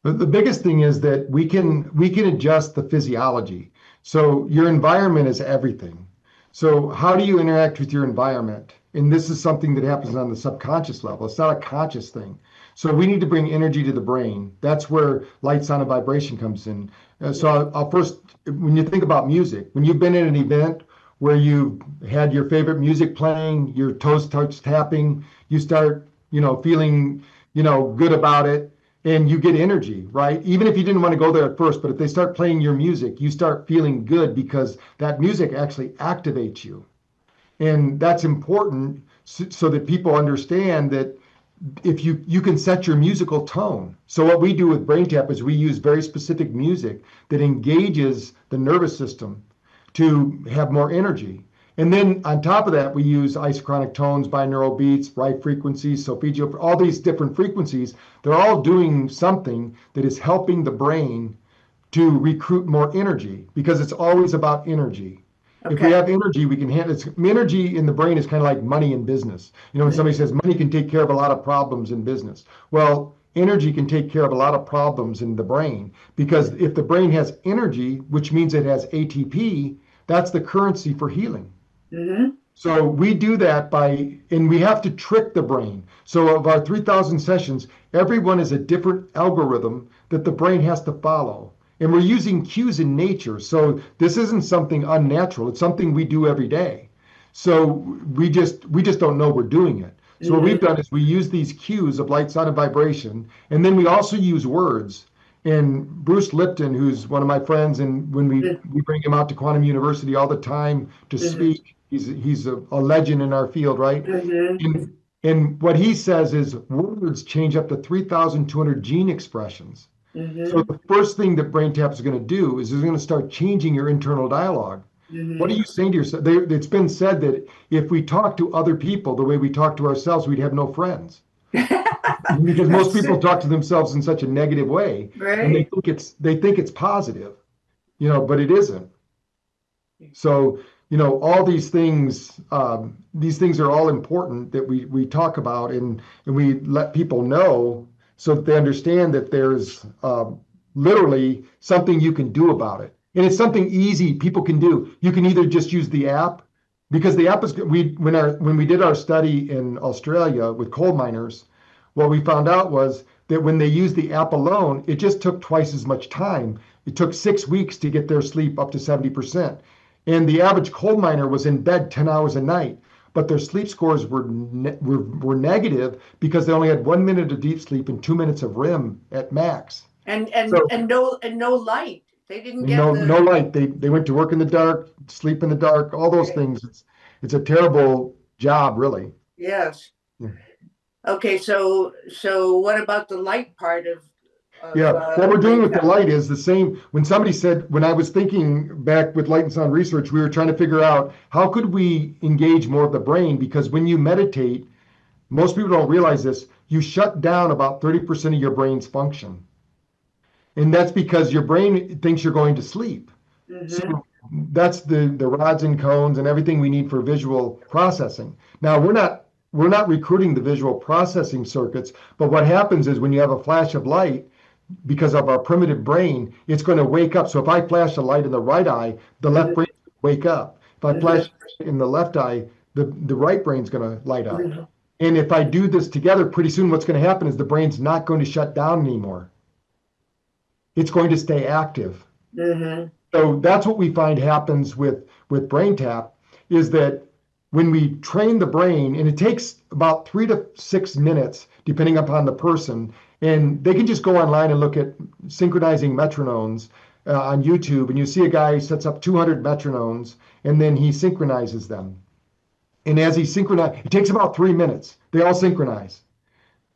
The biggest thing is that we can adjust the physiology. So your environment is everything. So how do you interact with your environment? And this is something that happens on the subconscious level. It's not a conscious thing. So we need to bring energy to the brain. That's where light, sound, and vibration comes in. So I'll first, when you think about music, when you've been in an event where you had your favorite music playing, your toes starts tapping, you start, feeling, good about it, and you get energy, right? Even if you didn't want to go there at first, but if they start playing your music, you start feeling good because that music actually activates you. And that's important so that people understand that if you can set your musical tone. So what we do with BrainTap is we use very specific music that engages the nervous system to have more energy. And then on top of that, we use isochronic tones, binaural beats, right frequencies, solfeggio, all these different frequencies. They're all doing something that is helping the brain to recruit more energy because it's always about energy. If we Okay. have energy, we can handle it. Energy in the brain is kind of like money in business. When somebody says money can take care of a lot of problems in business. Well, energy can take care of a lot of problems in the brain because if the brain has energy, which means it has ATP, that's the currency for healing. Mm-hmm. So we do that and we have to trick the brain. So of our 3,000 sessions, everyone is a different algorithm that the brain has to follow. And we're using cues in nature. So this isn't something unnatural. It's something we do every day. So we just don't know we're doing it. So what we've Mm-hmm. done is we use these cues of light, sound, and vibration, and then we also use words. And Bruce Lipton, who's one of my friends, and when we bring him out to Quantum University all the time to Mm-hmm. speak, he's a legend in our field, right? Mm-hmm. And what he says is words change up to 3,200 gene expressions. So Mm-hmm. the first thing that BrainTap is going to do is it's going to start changing your internal dialogue. What are Mm-hmm. you saying to yourself? It's been said that if we talk to other people the way we talk to ourselves, we'd have no friends. Because most That's people talk to themselves in such a negative way, and they right. think it's positive, but it isn't. So, all these things are all important that we talk about and we let people know so that they understand that there's literally something you can do about it. And it's something easy people can do. You can either just use the app because the app is when we did our study in Australia with coal miners, what we found out was that when they used the app alone, it just took twice as much time. It took 6 weeks to get their sleep up to 70%. And the average coal miner was in bed 10 hours a night, but their sleep scores were negative because they only had 1 minute of deep sleep and 2 minutes of REM at max. and and So and no light. They didn't get no the light. They went to work in the dark, sleep in the dark, all those right. things. It's a terrible job, really. Yes. Okay, so what about the light part of Yeah, what we're doing with the BrainTap? light is the same. When somebody said, when I was thinking back with light and sound research, we were trying to figure out how could we engage more of the brain? Because when you meditate, most people don't realize this, you shut down about 30% of your brain's function. And that's because your brain thinks you're going to sleep. So Mm-hmm. that's the rods and cones and everything we need for visual processing. Now we're not recruiting the visual processing circuits, but what happens is when you have a flash of light, because of our primitive brain, it's going to wake up. So if I flash a light in the right eye, the left brain will wake up. If I flash in the left eye, the right brain's going to light up. Mhm. And if I do this together, pretty soon what's going to happen is the brain's not going to shut down anymore. It's going to stay active. Mhm. So that's what we find happens with BrainTap is that when we train the brain, and it takes about 3 to 6 minutes, depending upon the person, and they can just go online and look at synchronizing metronomes on YouTube, and you see a guy who sets up 200 metronomes, and then he synchronizes them. And as he synchronizes, it takes about 3 minutes. They all synchronize.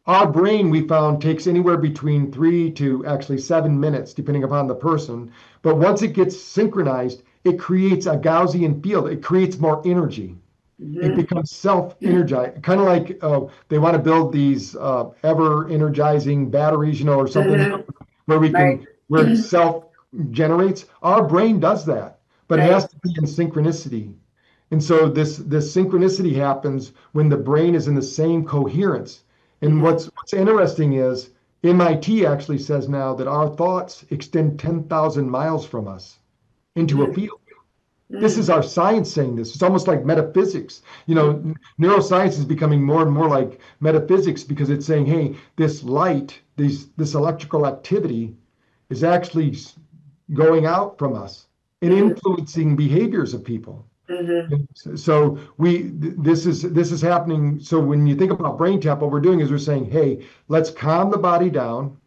Our brain, we found, takes anywhere between 3 to actually 7 minutes, depending upon the person. But once it gets synchronized, it creates a Gaussian field. It creates more energy. It Mhm. becomes self-energized, kind of like they want to build these ever-energizing batteries, or something Mhm. where we Right. can where it self-generates. Our brain does that, but it Right. has to be in synchronicity. And so this synchronicity happens when the brain is in the same coherence. And Mhm. what's interesting is MIT actually says now that our thoughts extend 10,000 miles from us into a Mhm. field. This is Mhm. our science saying this. It's almost like metaphysics. Neuroscience is becoming more and more like metaphysics because it's saying, hey, this light, this electrical activity is actually going out from us and Mhm. influencing behaviors of people. Mhm. So this is happening. So when you think about brain tap, what we're doing is we're saying, hey, let's calm the body down.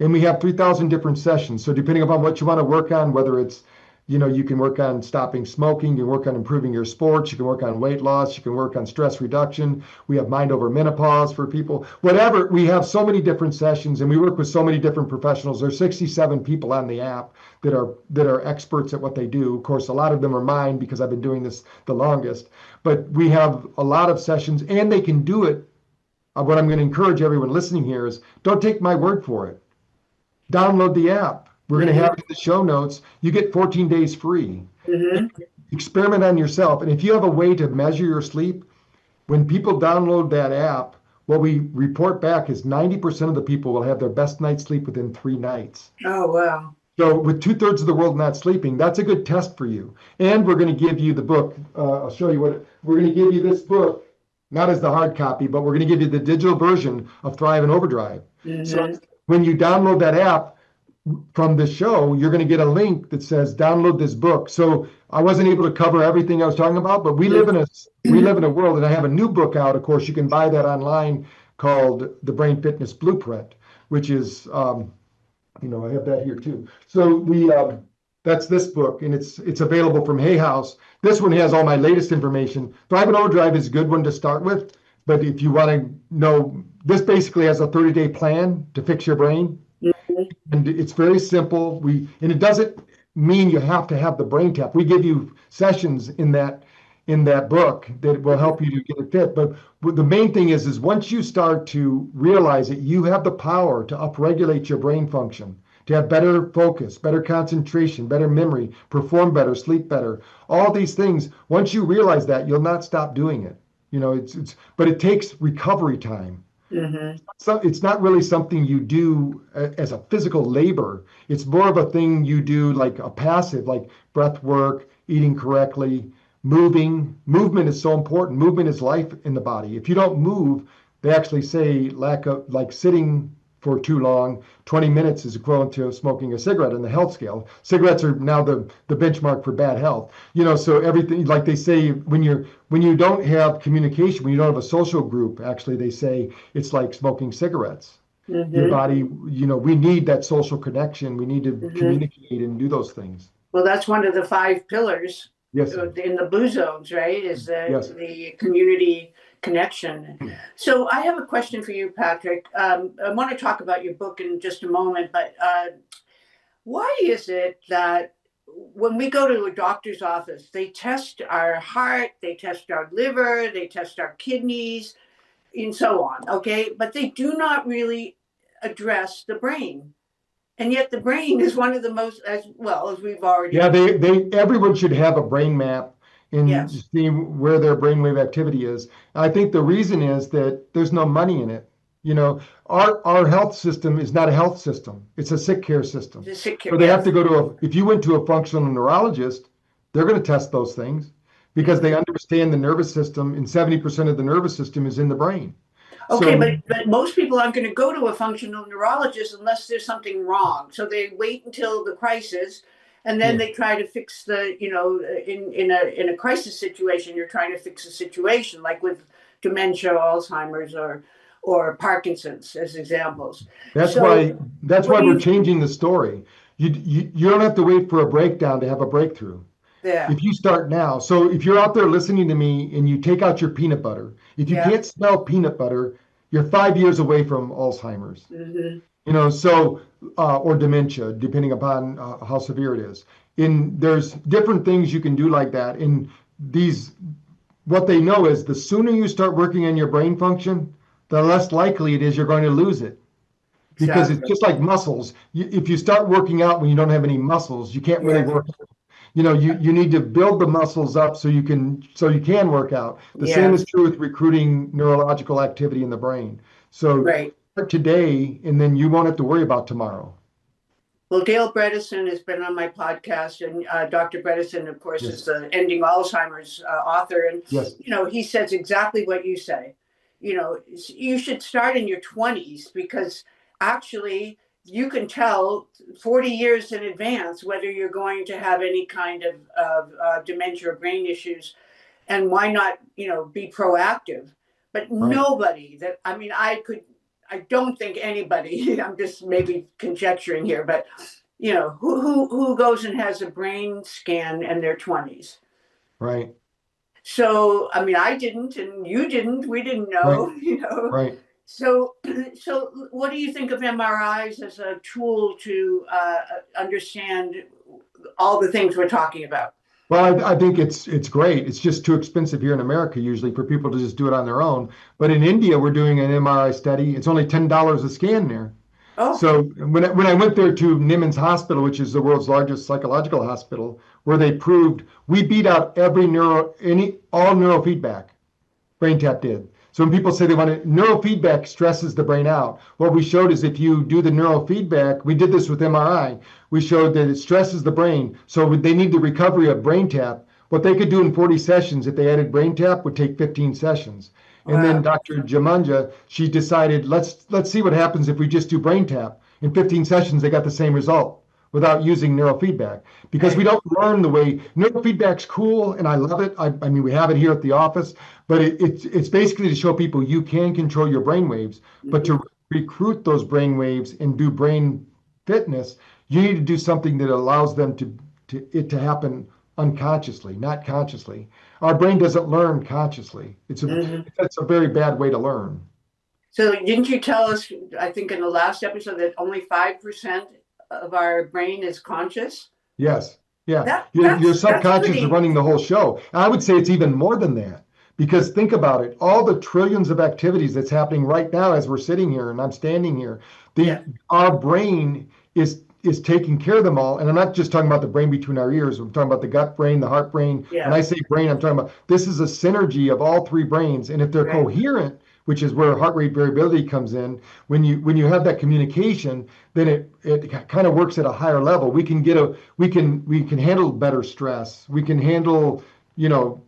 And we have 3,000 different sessions. So depending upon what you want to work on, whether it's, you can work on stopping smoking, you can work on improving your sports, you can work on weight loss, you can work on stress reduction. We have mind over menopause for people, whatever. We have so many different sessions and we work with so many different professionals. There's 67 people on the app that are experts at what they do. Of course, a lot of them are mine because I've been doing this the longest, but we have a lot of sessions and they can do it. What I'm going to encourage everyone listening here is don't take my word for it. Download the app. We're going to have Mhm. it in the show notes. You get 14 days free. Mhm. Experiment on yourself. And if you have a way to measure your sleep, when people download that app, what we report back is 90% of the people will have their best night's sleep within 3 nights. Oh, wow. So, with 2/3 of the world not sleeping, that's a good test for you. And we're going to give you the book. I'll show you what we're going to give you this book, not as the hard copy, but we're going to give you the digital version of Thrive and Overdrive. So, Mhm. when you download that app, from the show, you're going to get a link that says download this book. So I wasn't able to cover everything I was talking about, but we live in a world, and I have a new book out. Of course, you can buy that online called The Brain Fitness Blueprint, which is I have that here too. So that's this book, and it's available from Hay House. This one has all my latest information. Thrive and Overdrive is a good one to start with, but if you want to know, this basically has a 30-day plan to fix your brain. Mhm. And it's very simple. And it doesn't mean you have to have the brain tap. We give you sessions in that book that will help you to get it fit. But the main thing is once you start to realize that you have the power to upregulate your brain function, to have better focus, better concentration, better memory, perform better, sleep better, all these things, once you realize that, you'll not stop doing it. But it takes recovery time. Mhm. So it's not really something you do as a physical labor. It's more of a thing you do like a passive, like breath work, eating correctly, moving. Movement is so important. Movement is life in the body. If you don't move, they actually say lack of like sitting for too long, 20 minutes is equivalent to smoking a cigarette in the health scale. Cigarettes are now the benchmark for bad health. So everything, like they say, when you don't have communication, when you don't have a social group, actually they say it's like smoking cigarettes. Your Mhm. body, we need that social connection. We need to Mhm. communicate and do those things. Well, that's one of the five pillars Yes, in the blue zones, right? Is yes. the community connection. So I have a question for you, Patrick. I want to talk about your book in just a moment, but why is it that when we go to a doctor's office, they test our heart, they test our liver, they test our kidneys, and so on, okay? But they do not really address the brain. And yet the brain is one of the most, as well as we've Yeah, already, everyone should have a brain map and yes, see where their brainwave activity is. I think the reason is that there's no money in it. You know, our health system is not a health system. It's a sick care system. the sick, So they have yes. to go to if you went to a functional neurologist, they're going to test those things because they Mhm. understand the nervous system, and 70% of the nervous system is in the brain. Okay, So but most people aren't going to go to a functional neurologist unless there's something wrong. So they wait until the crisis, and then yeah, they try to fix the, in a crisis situation, you're trying to fix a situation like with dementia, Alzheimer's, or Parkinson's as examples. that's So why that's what why do we're you changing the story. You don't have to wait for a breakdown to have a breakthrough. there? If you start now, so if you're out there listening to me and you take out your peanut butter, if you Yeah. can't smell peanut butter, you're 5 years away from Alzheimer's. Hmm. So or dementia, depending upon how severe it is. And there's different things you can do like that. And these, what they know is the sooner you start working on your brain function, the less likely it is you're going to lose it because it's Exactly. just like muscles. If you start working out when you don't have any muscles, you can't really Yes. work. You need to build the muscles up so you can work out. The same is Yes. true with recruiting neurological activity in the brain. So Right. start today, and then you won't have to worry about tomorrow. Well, Dale Bredesen has been on my podcast, and Dr. Bredesen, of course, is Yes, the Ending Alzheimer's author, and yes, he says exactly what you say. You should start in your 20s because actually you can tell 40 years in advance whether you're going to have any kind of dementia or brain issues, and why not, be proactive. But right, nobody that I mean, I don't think anybody. I'm just maybe conjecturing here, but who goes and has a brain scan in their 20s. right, So I mean, I didn't, and you didn't. We didn't right, know. right. So so what do you think of MRIs as a tool to understand all the things we're talking about? Well, I think it's great. It's just too expensive here in America usually for people to just do it on their own. But in India, we're doing an MRI study. It's only $10 a scan there. Oh, So when I went there to Nimitz Hospital, which is the world's largest psychological hospital, where they proved we beat out all neurofeedback. BrainTap did. So when people say they want to, neurofeedback stresses the brain out. What we showed is if you do the neurofeedback, we did this with MRI. We showed that it stresses the brain. So they need the recovery of BrainTap. What they could do in 40 sessions if they added BrainTap would take 15 sessions. And then wow. Dr. Jamanja, she decided let's see what happens if we just do BrainTap. In 15 sessions, they got the same result without using neurofeedback because we Right. don't learn the way neurofeedback's cool and I love it. I mean, we have it here at the office, but it's basically to show people you can control your brain waves, but Mhm. to recruit those brain waves and do brain fitness, you need to do something that allows them to happen unconsciously, not consciously. Our brain doesn't learn consciously. Mhm. It's a very bad way to learn. So didn't you tell us, I think in the last episode, that only 5% of our brain is conscious? Yes. Yeah. That Your that's subconscious is pretty. running the whole show. I would say it's even more than that because think about it. All the trillions of activities that's happening right now as we're sitting here and I'm standing here, Yeah. our brain is taking care of them all. And I'm not just talking about the brain between our ears. I'm talking about the gut brain, the heart brain. When Yeah. I say brain, I'm talking about this is a synergy of all three brains. And if they're Right. coherent, which is where heart rate variability comes in, when you have that communication, then it kind of works at a higher level. We can handle better stress. We can handle, you know,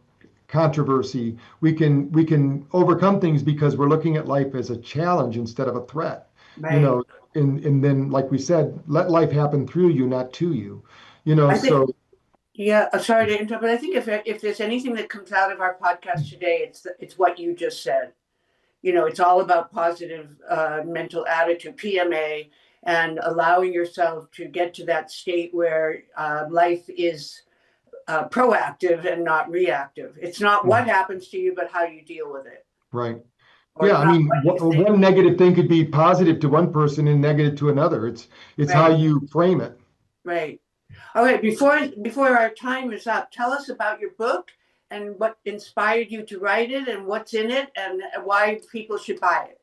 controversy. We can overcome things because we're looking at life as a challenge instead of a threat. You Right. know, and then like we said, let life happen through you, not to you. I think. So Yeah. Sorry to interrupt, but I think if there's anything that comes out of our podcast today, it's what you just said. It's all about positive mental attitude, PMA, and allowing yourself to get to that state where life is proactive and not reactive. It's not what happens to you, but how you deal with it, right. or Yeah, it's I not mean, what you think. one negative thing could be positive to one person and negative to another. It's how Right, you frame it. right. All right. Before our time is up, tell us about your book and what inspired you to write it, and what's in it, and why people should buy it.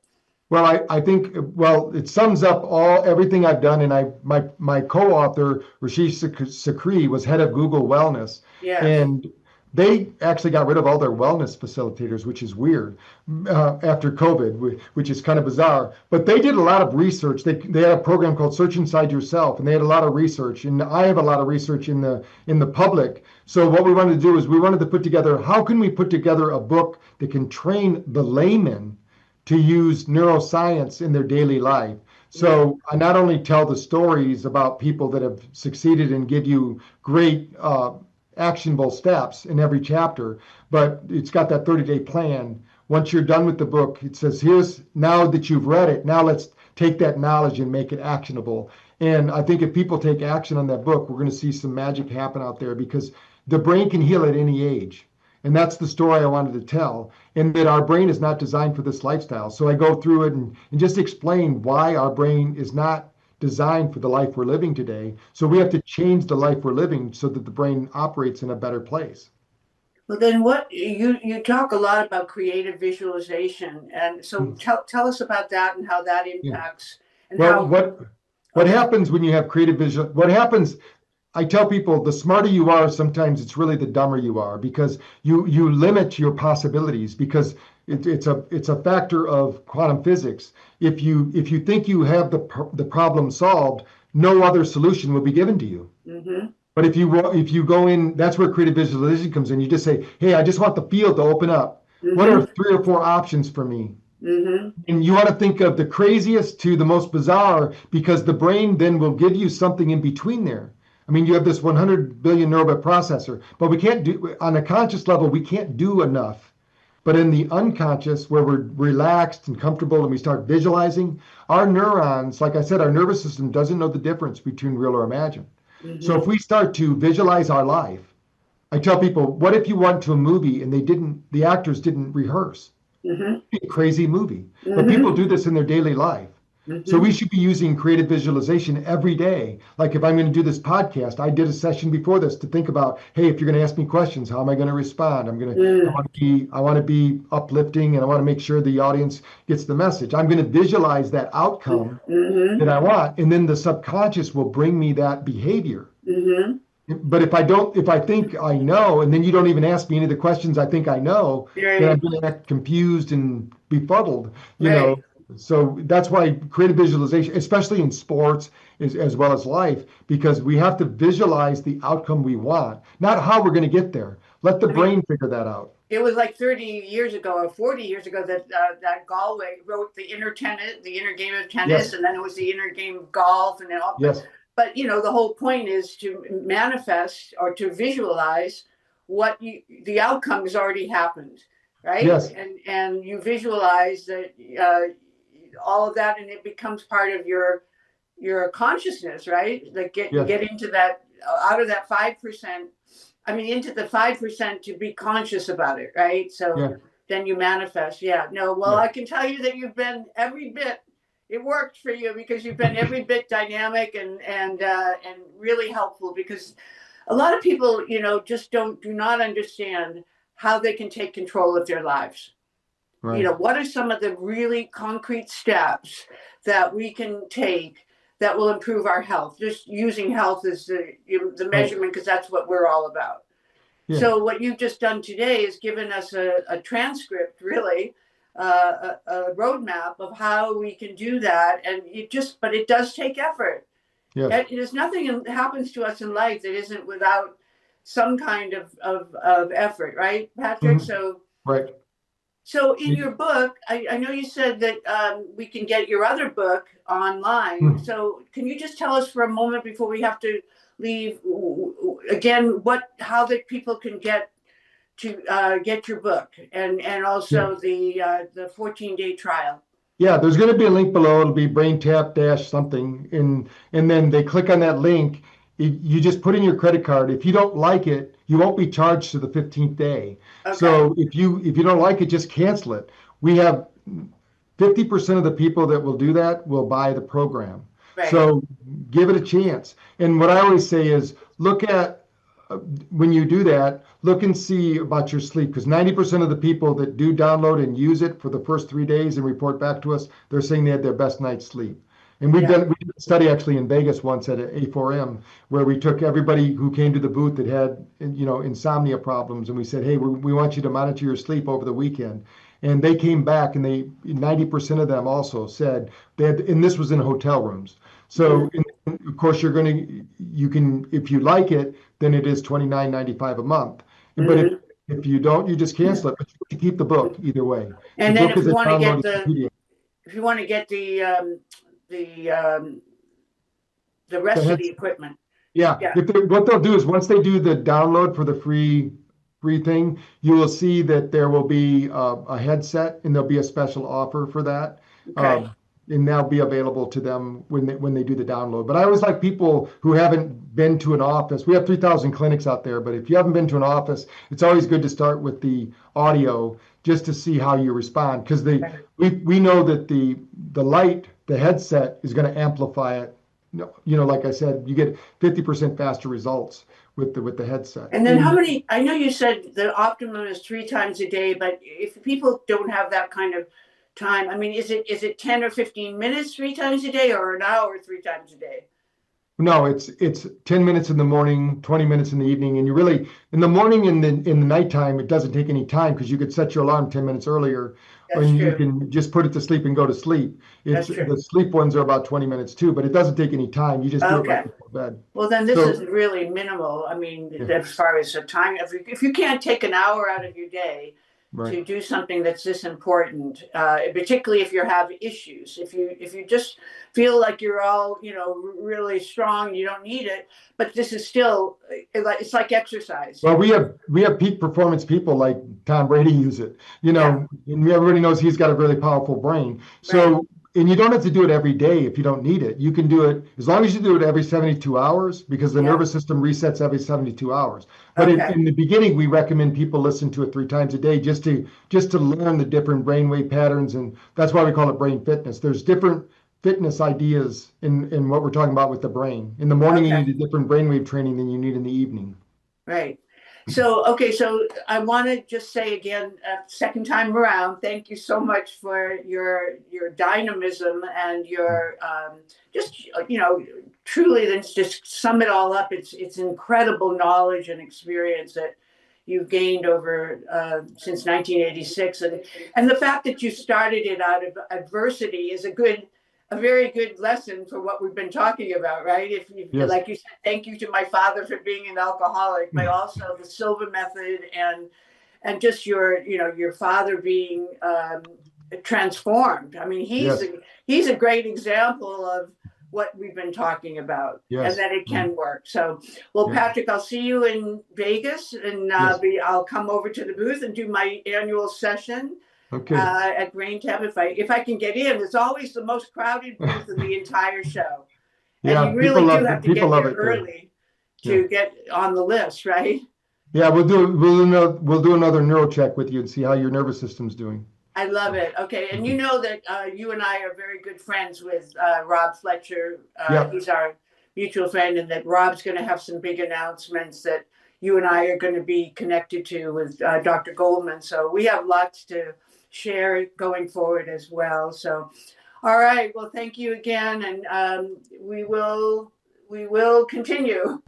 Well, I think, well, it sums up everything I've done. And my co-author, Rashish Sakri, was head of Google Wellness. Yes. And they actually got rid of all their wellness facilitators, which is weird, after COVID, which is kind of bizarre. But they did a lot of research. They had a program called Search Inside Yourself, and they had a lot of research. And I have a lot of research in the public. So what we wanted to do is we wanted to put together, how can we put together a book that can train the layman to use neuroscience in their daily life. Yeah. So I not only tell the stories about people that have succeeded and give you great actionable steps in every chapter, but it's got that 30-day plan. Once you're done with the book, it says, here's, now that you've read it, now let's take that knowledge and make it actionable. And I think if people take action on that book, we're going to see some magic happen out there, because the brain can heal at any age. And that's the story I wanted to tell, and that our brain is not designed for this lifestyle. So I go through it and just explain why our brain is not designed for the life we're living today. So we have to change the life we're living so that the brain operates in a better place. Well, then what you talk a lot about creative visualization, and so Hmm. tell us about that and how that Yeah. impacts and Well, how. what Okay. happens when you have creative vision? What happens, I tell people, the smarter you are, sometimes it's really the dumber you are, because you limit your possibilities, because it's a factor of quantum physics. If you think you have the problem solved, no other solution will be given to you. Mm-hmm. But if you go in, that's where creative visualization comes in. You just say, hey, I just want the field to open up. What Mm-hmm. are 3 or 4 options for me? Mm-hmm. And you want to think of the craziest to the most bizarre, because the brain then will give you something in between there. I mean, you have this 100 billion neurobit processor, but we can't do, on a conscious level, we can't do enough. But in the unconscious, where we're relaxed and comfortable and we start visualizing, our neurons, like I said, our nervous system doesn't know the difference between real or imagined. So Mm-hmm. if we start to visualize our life, I tell people, what if you went to a movie and the actors didn't rehearse? Mm-hmm. A crazy movie. But people Mm-hmm. do this in their daily life. So Mm-hmm. we should be using creative visualization every day. Like if I'm going to do this podcast, I did a session before this to think about, hey, if you're going to ask me questions, how am I going to respond? I want to be uplifting, and I want to make sure the audience gets the message. I'm going to visualize that outcome Mm-hmm. that I want, and then the subconscious will bring me that behavior. Mm-hmm. But if I think I know, and then you don't even ask me any of the questions I think I know, then I'm Right. going to act confused and befuddled, you know. Right. So that's why creative visualization, especially in sports, is as well as life, because we have to visualize the outcome we want, not how we're going to get there. Let the I mean, brain figure that out. it was like 30 years ago or 40 years ago that that Galway wrote the inner game of tennis, Yes, and then it was the inner game of golf, and then all. yes, But the whole point is to manifest or to visualize the outcome has already happened, right? yes, And you visualize that all of that, and it becomes part of your consciousness, right? Like yes, get into that, out of that 5%. I mean, into the 5% to be conscious about it, right? So yeah, then you manifest. Yeah. No. Well, yeah, I can tell you that you've been every bit. It worked for you because you've been every bit dynamic and really helpful. Because a lot of people, just do not understand how they can take control of their lives. right, What are some of the really concrete steps that we can take that will improve our health? Just using health as the right, measurement, because that's what we're all about. yeah, So what you've just done today is given us a transcript, really, a roadmap of how we can do that. And but it does take effort. yes, There's nothing that happens to us in life that isn't without some kind of effort, right, Patrick? mhm, right. So in your book, I know you said that we can get your other book online. Mhm. So can you just tell us for a moment before we have to leave again how the people can get your book and Yeah. also the 14-day trial. Yeah, there's going to be a link below. It'll be BrainTap dash something, and then they click on that link. You just put in your credit card. If you don't like it, you won't be charged to the 15th day. Okay. So if you don't like it, just cancel it. We have 50% of the people that will do that will buy the program. Right. So give it a chance. And what I always say is look at when you do that, look and see about your sleep, because 90% of the people that do download and use it for the first 3 days and report back to us, they're saying they had their best night's sleep. And Yeah. we did a study actually in Vegas once at A4M where we took everybody who came to the booth that had, insomnia problems, and we said, hey, we want you to monitor your sleep over the weekend. And they came back, and 90% of them also said they had, and this was in hotel rooms. So, of course, you can, if you like it, then it is $29.95 a month. But Mhm. if you don't, you just cancel it. But you have to keep the book either way. The And then book is a downloaded PDF. if you want to get the um, the rest of the equipment, Yeah, yeah. what they'll do is once they do the download for the free thing, you will see that there will be a headset, and there'll be a special offer for that. Okay. Um, and that'll be available to them when they do the download. But I always like people who haven't been to an office. We have 3,000 clinics out there, but if you haven't been to an office, it's always good to start with the audio just to see how you respond. Because we know that the headset is going to amplify it. Like I said, you get 50% faster results with the headset. And then how many? I know you said the optimum is 3 times a day, but if people don't have that kind of time, I mean, is it 10 or 15 minutes 3 times a day, or an hour 3 times a day? No, it's 10 minutes in the morning, 20 minutes in the evening, and you really in the morning and in the nighttime it doesn't take any time because you could set your alarm 10 minutes earlier, That's and you true. can just put it to sleep and go to sleep. That's It's true. the sleep ones are about 20 minutes too, but it doesn't take any time. You just do it right Okay. before bed. Well, then this is So really minimal. I mean, yeah, as far as the time, if you can't take an hour out of your day right. to do something that's this important, particularly if you have issues, if you just feel like you're all really strong, you don't need it. But this is still it's like exercise. Well, we have peak performance people like Tom Brady use it, Yeah. and everybody knows he's got a really powerful brain. Right. So, and you don't have to do it every day if you don't need it. You can do it as long as you do it every 72 hours because the Yeah. nervous system resets every 72 hours. But Okay. in the beginning, we recommend people listen to it 3 times a day just to learn the different brainwave patterns, and that's why we call it brain fitness. There's different fitness ideas in what we're talking about with the brain. In the morning, you Okay. need a different brainwave training than you need in the evening. Right. So, okay, so I want to just say again, second time around, thank you so much for your dynamism and your just truly, let's just sum it all up. It's incredible knowledge and experience that you've gained over since 1986, and the fact that you started it out of adversity is a very good lesson for what we've been talking about, right? If you, Yes. like you said, thank you to my father for being an alcoholic, but also the Silva method and just your father being transformed. I mean, Yes. he's a great example of what we've been talking about, and Yes. that it can work. So, well, Yeah. Patrick, I'll see you in Vegas, and Yes. I'll come over to the booth and do my annual session Okay. at BrainTap if I can get in. It's always the most crowded booth in the entire show, and Yeah. you really do have to People get love there it there. early Yeah. to get on the list, right? Yeah. We'll do another neuro check with you and see how your nervous system's doing. I love it. Okay, and you know that you and I are very good friends with Rob Fletcher. Yeah. He's our mutual friend, and that Rob's going to have some big announcements that you and I are going to be connected to with Dr. Goldman. So we have lots to share going forward as well. So, all right. Well, thank you again, and we will continue.